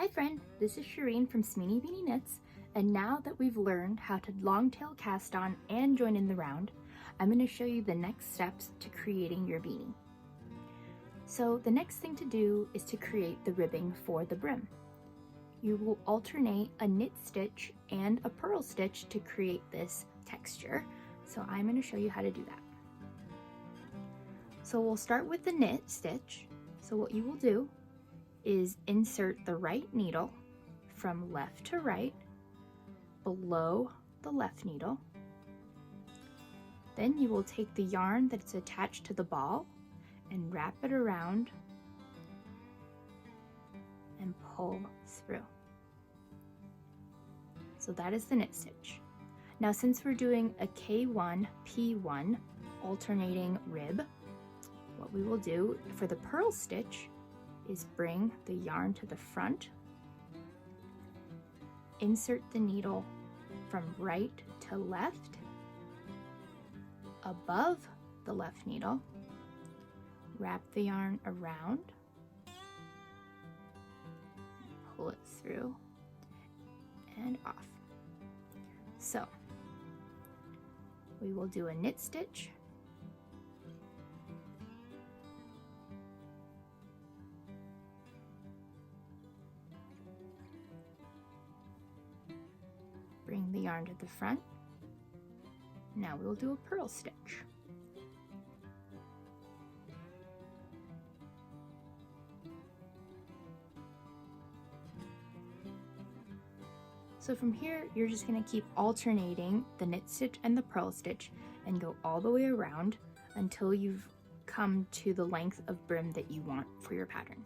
Hi friend, this is Shireen from Smeeny Beanie Knits, and now that we've learned how to longtail cast on and join in the round, I'm going to show you the next steps to creating your beanie. So the next thing to do is to create the ribbing for the brim. You will alternate a knit stitch and a purl stitch to create this texture, so I'm going to show you how to do that. So we'll start with the knit stitch. So what you will do is insert the right needle from left to right below the left needle. Then you will take the yarn that's attached to the ball and wrap it around and pull through. So that is the knit stitch. Now since we're doing a K1, P1 alternating rib, what we will do for the purl stitch is bring the yarn to the front, insert the needle from right to left, above the left needle, wrap the yarn around, pull it through and off. So we will do a knit stitch, bring the yarn to the front. Now we'll do a purl stitch. So from here, you're just going to keep alternating the knit stitch and the purl stitch and go all the way around until you've come to the length of brim that you want for your pattern.